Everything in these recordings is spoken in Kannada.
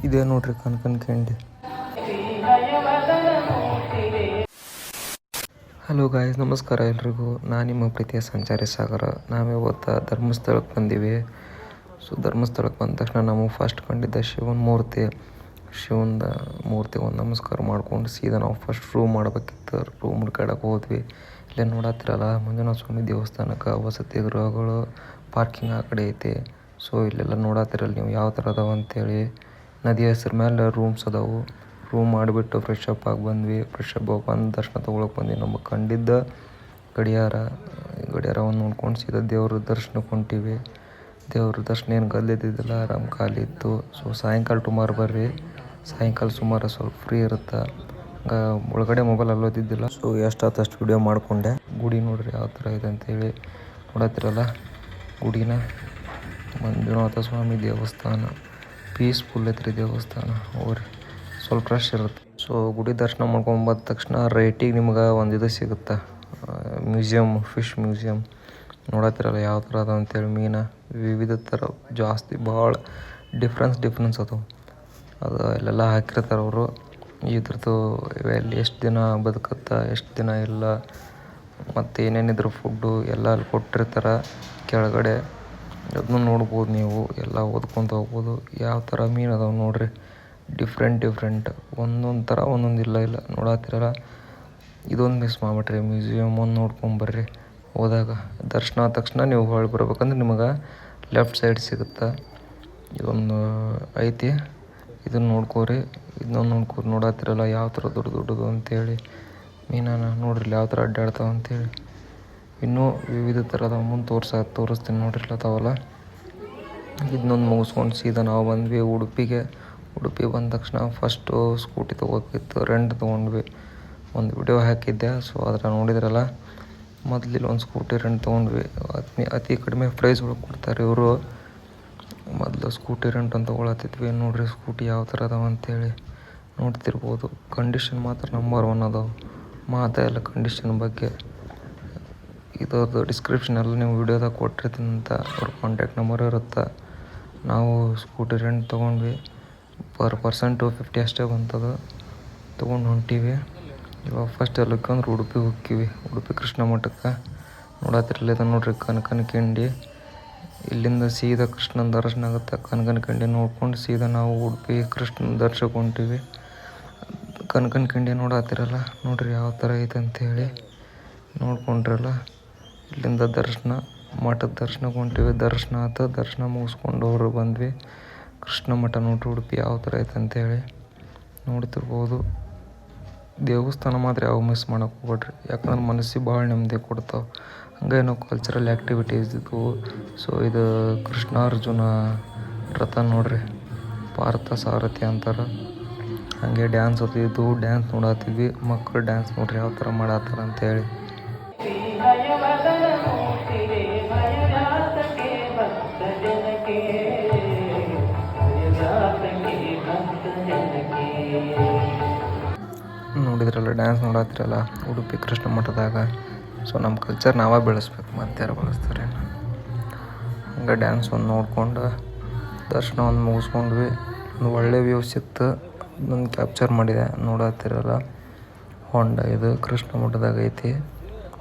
ಇದೇ ನೋಡ್ರಿ ಕನಕನ ಕೆಂಡಿ. ಹಲೋ ಗಾಯ್ಸ್, ನಮಸ್ಕಾರ ಎಲ್ರಿಗೂ. ನಾನು ನಿಮ್ಮ ಪ್ರೀತಿಯ ಸಂಚಾರಿ ಸಾಗರ. ನಾವಿವತ್ತು ಧರ್ಮಸ್ಥಳಕ್ಕೆ ಬಂದೀವಿ. ಸೊ ಧರ್ಮಸ್ಥಳಕ್ಕೆ ಬಂದ ತಕ್ಷಣ ನಮಗೆ ಫಸ್ಟ್ ಕಂಡಿದ್ದ ಶಿವನ ಮೂರ್ತಿ ಒಂದು ನಮಸ್ಕಾರ ಮಾಡ್ಕೊಂಡು ಸೀದಾ ನಾವು ಫಸ್ಟ್ ರೂಮ್ ಮಾಡಬೇಕಿತ್ತು. ರೂಮ್ ಹುಡ್ಕಾಡಕ್ಕೆ ಹೋದ್ವಿ. ಇಲ್ಲೇ ನೋಡತ್ತಿರಲ್ಲ, ಮಂಜುನಾಥ ಸ್ವಾಮಿ ದೇವಸ್ಥಾನಕ್ಕೆ ವಸತಿ ಗೃಹಗಳು, ಪಾರ್ಕಿಂಗ್ ಆ ಕಡೆ ಐತೆ. ಸೊ ಇಲ್ಲೆಲ್ಲ ನೋಡತ್ತಿರಲ್ಲ ನೀವು ಯಾವ ಥರ ಅದಾವ ಅಂತೇಳಿ. ನದಿ ಹೆಸ್ರ ಮೇಲೆ ರೂಮ್ಸ್ ಅದಾವು. ರೂಮ್ ಮಾಡಿಬಿಟ್ಟು ಫ್ರೆಶ್ ಅಪ್ ಆಗಿ ಬಂದ್ವಿ. ಫ್ರೆಶ್ ಅಪ್ ಬಂದು ದರ್ಶನ ತೊಗೊಳಕ್ಕೆ ಬಂದ್ವಿ. ನಮಗೆ ಕಂಡಿದ್ದ ಗಡಿಯಾರವನ್ನು ನೋಡ್ಕೊಂಡು ಸೀದಾ ದೇವ್ರ ದರ್ಶನಕ್ಕೆ ಹೊಂಟೀವಿ. ದೇವ್ರ ದರ್ಶನ ಏನು ಗಲ್ಲಿದ್ದಿದ್ದಿಲ್ಲ, ಆರಾಮ್ ಖಾಲಿ ಇತ್ತು. ಸೊ ಸಾಯಂಕಾಲ ಟುಮಾರು ಬರ್ರಿ, ಸಾಯಂಕಾಲ ಸುಮಾರು ಸ್ವಲ್ಪ ಫ್ರೀ ಇರುತ್ತೆ. ಒಳಗಡೆ ಮೊಬೈಲ್ ಅಲ್ಲೋದಿದ್ದಿಲ್ಲ. ಸೊ ಎಷ್ಟಾಯ್ತು ಅಷ್ಟು ವಿಡಿಯೋ ಮಾಡಿಕೊಂಡೆ. ಗುಡಿ ನೋಡ್ರಿ ಯಾವ ಥರ ಇದೆ ಅಂತೇಳಿ. ನೋಡತ್ತಿರಲ್ಲ ಗುಡಿನ, ಮಂಜುನಾಥ ಸ್ವಾಮಿ ದೇವಸ್ಥಾನ. ಪೀಸ್ಫುಲ್ ಐತ್ರಿ ದೇವಸ್ಥಾನ. ಹೋಗ್ರಿ, ಸ್ವಲ್ಪ ರಶ್ ಇರುತ್ತೆ. ಸೊ ಗುಡಿ ದರ್ಶನ ಮಾಡ್ಕೊಂಡು ಬಂದ ತಕ್ಷಣ ರೈಟಿಗೆ ನಿಮ್ಗೆ ಒಂದು ಇದು ಸಿಗುತ್ತೆ, ಮ್ಯೂಸಿಯಮ್, ಫಿಶ್ ಮ್ಯೂಸಿಯಮ್. ನೋಡತ್ತಿರಲ್ಲ ಯಾವ ಥರ ಅದಾವ ಅಂತೇಳಿ. ಮೀನು ವಿವಿಧ ಥರ ಜಾಸ್ತಿ ಭಾಳ ಡಿಫ್ರೆನ್ಸ್ ಅದಾವೆ. ಅದು ಅಲ್ಲೆಲ್ಲ ಹಾಕಿರ್ತಾರೆ ಅವರು. ಇದ್ರದ್ದು ಇವೆಲ್ಲಿ ಎಷ್ಟು ದಿನ ಬದುಕುತ್ತಾ, ಎಷ್ಟು ದಿನ ಇಲ್ಲ, ಮತ್ತು ಏನೇನಿದ್ರು ಫುಡ್ಡು ಎಲ್ಲ ಅಲ್ಲಿ ಕೊಟ್ಟಿರ್ತಾರೆ ಕೆಳಗಡೆ. ಅದನ್ನು ನೋಡ್ಬೋದು ನೀವು, ಎಲ್ಲ ಓದ್ಕೊತ ಹೋಗ್ಬೋದು. ಯಾವ ಥರ ಮೀನು ಅದಾವೆ ನೋಡ್ರಿ, ಡಿಫ್ರೆಂಟ್ ಒಂದೊಂದು ಥರ ಒಂದೊಂದು ಇಲ್ಲ ನೋಡತ್ತಿರಲ್ಲ. ಇದೊಂದು ಮಿಸ್ ಮಾಡಿಬಿಟ್ರಿ, ಮ್ಯೂಸಿಯಮ್ ಒಂದು ನೋಡ್ಕೊಂಬರ್ರಿ. ಹೋದಾಗ ದರ್ಶನ ಆದ ತಕ್ಷಣ ನೀವು ಹೊಳ್ಳಿ ಬರ್ಬೇಕಂದ್ರೆ ನಿಮಗೆ ಲೆಫ್ಟ್ ಸೈಡ್ ಸಿಗುತ್ತೆ. ಇದೊಂದು ಐತಿ, ಇದನ್ನು ನೋಡ್ಕೋರಿ. ನೋಡತ್ತಿರಲ್ಲ ಯಾವ ಥರ ದೊಡ್ಡದು ಅಂತೇಳಿ. ಮೀನನ ನೋಡ್ರಿ ಯಾವ ಥರ ಅಡ್ಡಾಡ್ತಾವೆ ಅಂತೇಳಿ. ಇನ್ನೂ ವಿವಿಧ ಥರದ ಮುಂದೆ ತೋರಿಸ್ತೀನಿ ನೋಡ್ರಿ ಅದಾವಲ್ಲ. ಇದನ್ನೊಂದು ಮುಗಿಸ್ಕೊಂಡು ಸೀದಾ ನಾವು ಬಂದ್ವಿ ಉಡುಪಿಗೆ ಬಂದ ತಕ್ಷಣ ಫಸ್ಟು ಸ್ಕೂಟಿ ತೊಗೋಬೇಕಿತ್ತು. ರೆಂಟ್ ತೊಗೊಂಡ್ವಿ. ಒಂದು ವಿಡಿಯೋ ಹಾಕಿದ್ದೆ, ಸೊ ಅದರ ನೋಡಿದ್ರಲ್ಲ. ಮೊದಲಿಲ್ಲಿ ಒಂದು ಸ್ಕೂಟಿ ರೆಂಟ್ ತೊಗೊಂಡ್ವಿ. ಅತಿ ಕಡಿಮೆ ಪ್ರೈಸ್ ಒಳಗೆ ಕೊಡ್ತಾರೆ ಇವರು. ಮೊದಲು ಸ್ಕೂಟಿ ರೆಂಟ್ ಅಂತ ತೊಗೊಳತ್ತಿದ್ವಿ. ನೋಡ್ರಿ ಸ್ಕೂಟಿ ಯಾವ ಥರ ಅದಾವ ಅಂತೇಳಿ ನೋಡ್ತಿರ್ಬೋದು. ಕಂಡೀಷನ್ ಮಾತ್ರ ನಂಬರ್ 1 ಅದಾವೆ. ಮಾತಾಡಲ್ಲ ಕಂಡೀಷನ್ ಬಗ್ಗೆ. ಇದರದ್ದು ಡಿಸ್ಕ್ರಿಪ್ಷನಲ್ಲಿ ನೀವು ವಿಡಿಯೋದಾಗ ಕೊಟ್ಟಿರ್ತೀನಿ ಅಂತ ಅವ್ರ ಕಾಂಟ್ಯಾಕ್ಟ್ ನಂಬರ್ ಇರುತ್ತೆ. ನಾವು ಸ್ಕೂಟಿ ರೆಂಟ್ ತೊಗೊಂಡ್ವಿ. ಪರ್ ಪರ್ಸನ್ 250 ಅಷ್ಟೇ ಬಂತದು. ತೊಗೊಂಡು ಹೊಂಟೀವಿ. ಇವಾಗ ಫಸ್ಟ್ ಎಲ್ಲಕ್ಕೆ ಅಂದ್ರೆ ಉಡುಪಿಗೆ ಹೋಗ್ತೀವಿ. ಉಡುಪಿ ಕೃಷ್ಣ ಮಠಕ್ಕೆ ನೋಡತ್ತಿರಲಿಲ್ಲ ಇದನ್ನು ನೋಡ್ರಿ, ಕನಕನ ಕೆಂಡಿ. ಇಲ್ಲಿಂದ ಸೀದಾ ಕೃಷ್ಣನ ದರ್ಶನ ಆಗುತ್ತೆ. ಕನಕನ ಕೆಂಡಿ ನೋಡ್ಕೊಂಡು ಸೀದಾ ನಾವು ಉಡುಪಿ ಕೃಷ್ಣನ ದರ್ಶನಕ್ಕೆ ಹೊಂಟೀವಿ. ಕನಕನ ಕೆಂಡಿ ನೋಡತ್ತಿರಲ್ಲ ನೋಡ್ರಿ ಯಾವ ಥರ ಐತೆ ಅಂತೇಳಿ. ನೋಡ್ಕೊಂಡ್ರಲ್ಲ, ಇಲ್ಲಿಂದ ಮಠದ ದರ್ಶನಕ್ಕೆ ಹೊಂಟೀವಿ. ದರ್ಶನ ಆಯ್ತು. ದರ್ಶನ ಮುಗಿಸ್ಕೊಂಡು ಅವರು ಬಂದ್ವಿ. ಕೃಷ್ಣ ಮಠ ನೋಡ್ರಿ ಉಡುಪಿ ಯಾವ ಥರ ಐತೆ ಅಂತೇಳಿ ನೋಡ್ತಿರ್ಬೋದು. ದೇವಸ್ಥಾನ ಮಾತ್ರ ಯಾವ ಮಿಸ್ ಮಾಡೋಕೆ ಹೋಗ್ಬೇಡ್ರಿ, ಯಾಕಂದ್ರೆ ಮನಸ್ಸಿಗೆ ಭಾಳ ನೆಮ್ಮದಿ ಕೊಡ್ತಾವೆ. ಹಂಗೆ ನಾವು ಕಲ್ಚರಲ್ ಆ್ಯಕ್ಟಿವಿಟೀಸ್ ಇದ್ವು. ಸೊ ಇದು ಕೃಷ್ಣಾರ್ಜುನ ರಥ ನೋಡ್ರಿ, ಪಾರ್ಥ ಸಾರಥಿ ಅಂತಾರೆ. ಹಾಗೆ ಡ್ಯಾನ್ಸ್ ಅದು ಡ್ಯಾನ್ಸ್ ನೋಡತ್ತಿದ್ವಿ. ಮಕ್ಕಳು ಡ್ಯಾನ್ಸ್ ನೋಡ್ರಿ ಯಾವ ಥರ ಮಾಡತ್ತಾರ ಅಂತೇಳಿ. ನೋಡಿದ್ರಲ್ಲ ಡ್ಯಾನ್ಸ್ ನೋಡತ್ತಿರಲ್ಲ ಉಡುಪಿ ಕೃಷ್ಣ ಮಠದಾಗ. ಸೊ ನಮ್ಮ ಕಲ್ಚರ್ ನಾವೇ ಬೆಳೆಸ್ಬೇಕು, ಮತ್ತೆ ಯಾರು ಬೆಳೆಸ್ತಾರೆ. ಹಂಗೆ ಡ್ಯಾನ್ಸ್ ಒಂದು ನೋಡ್ಕೊಂಡು ದರ್ಶನ ಒಂದು ಮುಗಿಸ್ಕೊಂಡ್ವಿ. ಒಂದು ಒಳ್ಳೆ ವ್ಯೂ ಸಿಕ್ತು. ಅದನ್ನು ಕ್ಯಾಪ್ಚರ್ ಮಾಡಿದೆ. ನೋಡತ್ತಿರಲ್ಲ ಹೊಂಡ, ಇದು ಕೃಷ್ಣ ಮಠದಾಗ ಐತಿ.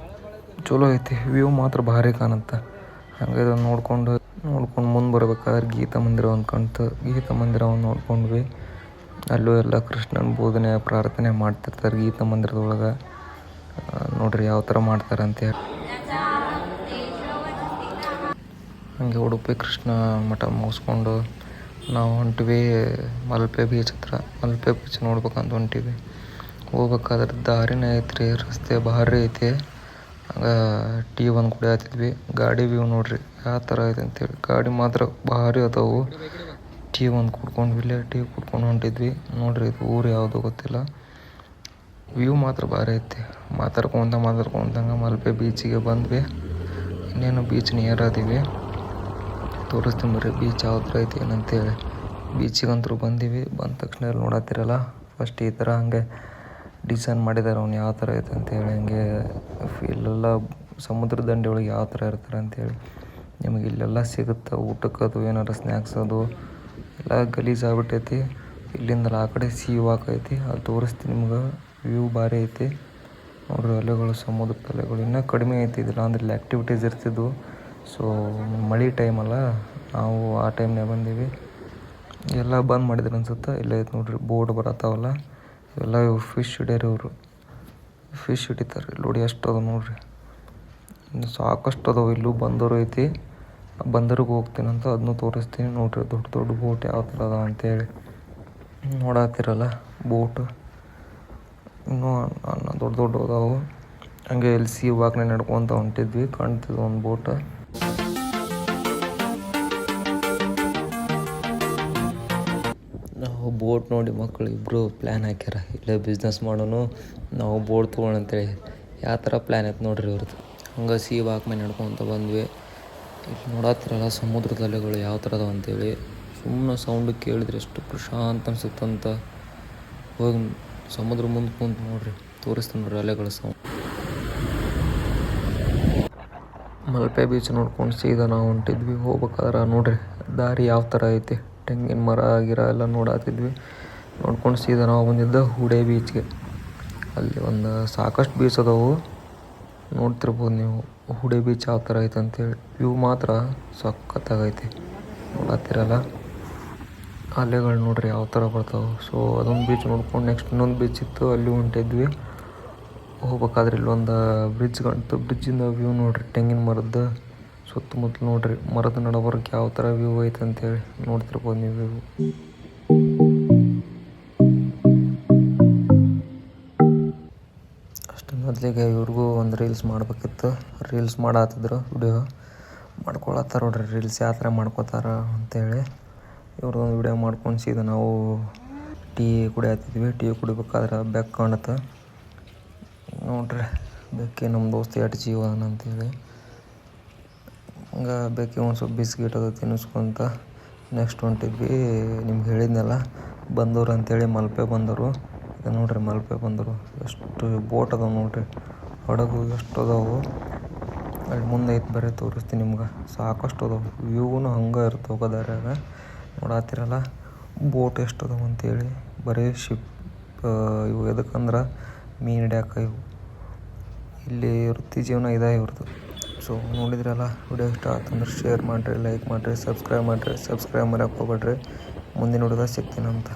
ಚಲೋ ಐತಿ, ವ್ಯೂ ಮಾತ್ರ ಭಾರಿ ಕಾಣುತ್ತೆ. ಹಂಗೆ ಇದನ್ನು ನೋಡ್ಕೊಂಡು ಮುಂದೆ ಬರ್ಬೇಕಾದ್ರೆ ಗೀತಾ ಮಂದಿರ ಒಂದು ಕಾಣ್ತು. ಗೀತಾ ಮಂದಿರವನ್ನು ನೋಡ್ಕೊಂಡ್ವಿ. ಅಲ್ಲೂ ಎಲ್ಲ ಕೃಷ್ಣನ ಬೋಧನೆ ಪ್ರಾರ್ಥನೆ ಮಾಡ್ತಿರ್ತಾರೆ ಗೀತಾ ಮಂದಿರದೊಳಗೆ. ನೋಡ್ರಿ ಯಾವ ಥರ ಮಾಡ್ತಾರೆ ಅಂತೇಳಿ. ಹಾಗೆ ಉಡುಪಿ ಕೃಷ್ಣ ಮಠ ಮುಗಿಸ್ಕೊಂಡು ನಾವು ಹೊಂಟಿವಿ ಮಲ್ಪೆ ಬೀಚ್ ಹತ್ರ. ಮಲ್ಪೆ ಬೀಚ್ ನೋಡ್ಬೇಕಂತ ಹೊಂಟಿವಿ. ಹೋಗ್ಬೇಕಾದ್ರೆ ದಾರಿನೇ ಐತ್ರಿ, ರಸ್ತೆ ಭಾರಿ ಐತಿ. ಹಂಗೆ ಟೀ ಒಂದು ಕುಡಿಯತ್ತಿದ್ವಿ. ಗಾಡಿ ವ್ಯೂ ನೋಡ್ರಿ ಯಾವ ಥರ ಐತೆ ಅಂತೇಳಿ. ಗಾಡಿ ಮಾತ್ರ ಭಾರಿ ಅದಾವು. ಟೀ ಒಂದು ಕುಡ್ಕೊಂಡ್ವಿ. ಟೀ ಕುಡ್ಕೊಂಡು ಹೊಂಟಿದ್ವಿ. ನೋಡ್ರಿ ಇದು ಊರು ಯಾವುದು ಗೊತ್ತಿಲ್ಲ. ವ್ಯೂ ಮಾತ್ರ ಭಾರಿ ಐತಿ. ಮಾತಾಡ್ಕೊಂಡಂಗೆ ಮಲ್ಪೆ ಬೀಚಿಗೆ ಬಂದ್ವಿ. ಇನ್ನೇನು ಬೀಚ್ ನಿಯರ್ ಅದೀವಿ. ತೋರಿಸ್ತೀನಿ ಬರ್ರಿ ಬೀಚ್ ಯಾವ ಥರ ಐತಿ ಏನಂತೇಳಿ. ಬೀಚಿಗಂತೂ ಬಂದೀವಿ. ಬಂದ ತಕ್ಷಣ ಇಲ್ಲಿ ನೋಡತ್ತಿರಲ್ಲ ಫಸ್ಟ್ ಈ ಥರ ಹಂಗೆ ಡಿಸೈನ್ ಮಾಡಿದ್ದಾರೆ. ಅವ್ನು ಯಾವ ಥರ ಐತೆ ಅಂತೇಳಿ. ಹಂಗೆ ಇಲ್ಲೆಲ್ಲ ಸಮುದ್ರ ದಂಡೆ ಒಳಗೆ ಯಾವ ಥರ ಇರ್ತಾರೆ ಅಂತೇಳಿ ನಿಮಗೆ ಇಲ್ಲೆಲ್ಲ ಸಿಗುತ್ತೆ. ಊಟಕ್ಕೆ ಅದು ಏನಾರು ಸ್ನ್ಯಾಕ್ಸ್ ಅದು ಎಲ್ಲ ಗಲೀಜು ಆಗ್ಬಿಟ್ಟೈತಿ. ಇಲ್ಲಿಂದಲ್ಲ ಆ ಕಡೆ ಸಿ ವಾಕ್ ಐತಿ, ಅಲ್ಲಿ ತೋರಿಸ್ತೀನಿ ನಿಮ್ಗೆ. ವ್ಯೂ ಭಾರಿ ಐತಿ ನೋಡ್ರಿ. ಅಲೆಗಳು, ಸಮುದ್ರದ ಅಲೆಗಳು ಇನ್ನೂ ಕಡಿಮೆ ಐತಿ ಇದಿಲ್ಲ ಅಂದ್ರೆ ಇಲ್ಲಿ ಆ್ಯಕ್ಟಿವಿಟೀಸ್ ಇರ್ತಿದ್ವು. ಸೊ ಮಳೆ ಟೈಮಲ್ಲ, ನಾವು ಆ ಟೈಮ್ನಾಗ ಬಂದೀವಿ. ಎಲ್ಲ ಬಂದ್ ಮಾಡಿದ್ರು ಅನ್ಸುತ್ತೆ. ಇಲ್ಲ ಐತೆ ನೋಡ್ರಿ ಬೋಟ್ ಬರತ್ತಾವಲ್ಲ, ಇವೆಲ್ಲ ಫಿಶ್ ಹಿಡಿಯೋರು ಇವರು. ಫಿಶ್ ಹಿಡಿತಾರೆ ಇಲ್ಲಿ ನೋಡಿ. ಎಷ್ಟು ಅದ ನೋಡ್ರಿ, ಇನ್ನು ಸಾಕಷ್ಟು ಅದಾವೆ. ಇಲ್ಲೂ ಬಂದರು ಐತಿ, ಬಂದರಿಗೆ ಹೋಗ್ತೀನಂತ ಅದನ್ನು ತೋರಿಸ್ತೀನಿ ನೋಡ್ರಿ. ದೊಡ್ಡ ದೊಡ್ಡ ಬೋಟ್ ಯಾವ ಥರ ಅದಾವ ಅಂತೇಳಿ ನೋಡಾತಿರಲ್ಲ ಬೋಟು. ಇನ್ನೂ ದೊಡ್ಡ ದೊಡ್ಡ ಅದಾವು. ಹಂಗೆ ಇಲ್ಲಿ ಸಿ ವಾಕ್ನ ನಡ್ಕೊತ ಹೊಂಟಿದ್ವಿ, ಕಾಣ್ತಿದ್ವಿ ಒಂದು ಬೋಟ್. ನಾವು ಬೋಟ್ ನೋಡಿ ಮಕ್ಕಳು ಇಬ್ಬರು ಪ್ಲ್ಯಾನ್ ಹಾಕ್ಯಾರ, ಇಲ್ಲೇ ಬಿಸ್ನೆಸ್ ಮಾಡೋನು ನಾವು ಬೋಟ್ ತೊಗೊಳ್ಳೋಣ ಅಂತೇಳಿ. ಯಾವ ಥರ ಪ್ಲ್ಯಾನ್ ಐತೆ ನೋಡ್ರಿ ಇವ್ರದ್ದು. ಹಂಗೆ ಸಿ ವಾಕ್ ಮೇಲೆ ನಡ್ಕೊತ ಬಂದ್ವಿ. ಇಲ್ಲಿ ನೋಡತ್ತಿರಲ್ಲ ಸಮುದ್ರದ ಅಲೆಗಳು ಯಾವ ಥರ ಅದಾವ ಅಂತೇಳಿ. ಸುಮ್ಮನೆ ಸೌಂಡ್ ಕೇಳಿದ್ರೆ ಎಷ್ಟು ಪ್ರಶಾಂತ ಅನ್ಸುತ್ತಂತ. ಹೋಗಿ ಸಮುದ್ರ ಮುಂದೆ ಕುಂತು ನೋಡ್ರಿ, ತೋರಿಸ್ತೀನಿ ನೋಡ್ರಿ ಅಲೆಗಳ ಸೌಂಡ್. ಮಲ್ಪೆ ಬೀಚ್ ನೋಡ್ಕೊಂಡು ಸೀದಾ ನಾವು ಹೊಂಟಿದ್ವಿ. ಹೋಗ್ಬೇಕಾದ್ರೆ ನೋಡ್ರಿ ದಾರಿ ಯಾವ ಥರ ಐತಿ, ತೆಂಗಿನ ಮರ ಗಿರ ಎಲ್ಲ ನೋಡಾತಿದ್ವಿ. ನೋಡ್ಕೊಂಡು ಸೀದಾ ನಾವು ಬಂದಿದ್ದ ಹುಡೆ ಬೀಚ್ಗೆ. ಅಲ್ಲಿ ಒಂದು ಸಾಕಷ್ಟು ಬೀಚ್ ಅದಾವು, ನೋಡ್ತಿರ್ಬೋದು ನೀವು ಹುಡೆ ಬೀಚ್ ಯಾವ ಥರ ಐತೆ ಅಂತೇಳಿ. ವ್ಯೂ ಮಾತ್ರ ಸಖತ್ತಾಗೈತಿ ನೋಡತ್ತಿರಲ್ಲ. ಅಲೆಗಳು ನೋಡ್ರಿ ಯಾವ ಥರ ಬರ್ತಾವೆ. ಸೊ ಅದೊಂದು ಬೀಚ್ ನೋಡ್ಕೊಂಡು ನೆಕ್ಸ್ಟ್ ಇನ್ನೊಂದು ಬೀಚ್ ಇತ್ತು, ಅಲ್ಲಿ ಹೊಂಟಿದ್ವಿ. ಹೋಗ್ಬೇಕಾದ್ರೆ ಇಲ್ಲೊಂದು ಬ್ರಿಡ್ಜ್ ಕಾಣ್ತು, ಬ್ರಿಡ್ಜಿಂದ ವ್ಯೂ ನೋಡ್ರಿ, ತೆಂಗಿನ ಮರದ್ದು ಸುತ್ತಮುತ್ತಲು ನೋಡ್ರಿ, ಮರದ ನಡಬರ್ಕ್ ಯಾವ ಥರ ವ್ಯೂ ಐತೆ ಅಂತೇಳಿ ನೋಡ್ತಿರ್ಬೋದು ನೀವು ವ್ಯೂ. ಅಷ್ಟು ಮೊದಲಿಗೆ ಇವ್ರಿಗೂ ಒಂದು ರೀಲ್ಸ್ ಮಾಡ್ಬೇಕಿತ್ತು. ರೀಲ್ಸ್ ಮಾಡತ್ತಿದ್ರು, ವಿಡಿಯೋ ಮಾಡ್ಕೊಳತ್ತಾರ ನೋಡ್ರಿ. ರೀಲ್ಸ್ ಯಾವ ಥರ ಮಾಡ್ಕೋತಾರ ಅಂತೇಳಿ ಇವ್ರದ್ದೊಂದು ವಿಡಿಯೋ ಮಾಡ್ಕೊಂಡು ಸೀದಾ ನಾವು ಟೀ ಕುಡಿಯತ್ತಿದ್ವಿ. ಟೀ ಕುಡಿಬೇಕಾದ್ರೆ ಬೆಕ್ಕು ಕಾಣುತ್ತೆ ನೋಡ್ರಿ. ಬೆಕ್ಕಿ ನಮ್ಮ ದೋಸ್ತ ಎಷ್ಟು ಜೀವ ಅಂತೇಳಿ ಹಂಗೆ ಬೆಕ್ಕಿ ಒಂದು ಸ್ವಲ್ಪ ಬಿಸ್ಕಿಟ್ ಅದು ತಿನ್ನಿಸ್ಕೊಂತ ನೆಕ್ಸ್ಟ್ ಹೊಂಟಿದ್ವಿ. ನಿಮ್ಗೆ ಹೇಳಿದ್ನಲ್ಲ ಬಂದವರು ಅಂತೇಳಿ, ಮಲ್ಪೆ ಬಂದರು. ಇದು ನೋಡ್ರಿ ಮಲ್ಪೆ ಬಂದರು. ಎಷ್ಟು ಬೋಟ್ ಅದಾವೆ ನೋಡ್ರಿ, ಹಡಗು ಎಷ್ಟು ಅದಾವು. ಅಲ್ಲಿ ಮುಂದೆ ಐತೆ ಬರೀ ತೋರಿಸ್ತೀನಿ ನಿಮ್ಗೆ, ಸಾಕಷ್ಟು ಅದಾವೆ. ವ್ಯೂನು ಹಂಗೆ ಇರುತ್ತೆ ಹೋಗೋದಾರ್ಯಾಗ. ನೋಡತ್ತಿರಲ್ಲ ಬೋಟ್ ಎಷ್ಟು ಅದಾವೆ ಅಂತೇಳಿ. ಬರೀ ಶಿಪ್ ಇವು ಎದಕ್ಕಂದ್ರೆ ಮೀನು ಹಿಡ್ಯಾಕ ಇವು. ಇಲ್ಲಿ ವೃತ್ತಿ ಜೀವನ ಇದೆ ಇವ್ರದ್ದು. ಸೊ ನೋಡಿದ್ರಲ್ಲ, ವಿಡಿಯೋ ಇಷ್ಟ ಆಯ್ತಂದ್ರೆ ಶೇರ್ ಮಾಡಿರಿ, ಲೈಕ್ ಮಾಡಿರಿ, ಸಬ್ಸ್ಕ್ರೈಬ್ ಮಾಡಿರಿ. ಸಬ್ಸ್ಕ್ರೈಬ್ ಮಾಡೋಕೆ ಹೋಗ್ಬೇಡ್ರಿ, ಮುಂದಿನ ವಿಡಿಯೋದಾಗ ಸಿಗ್ತೀನಂತ.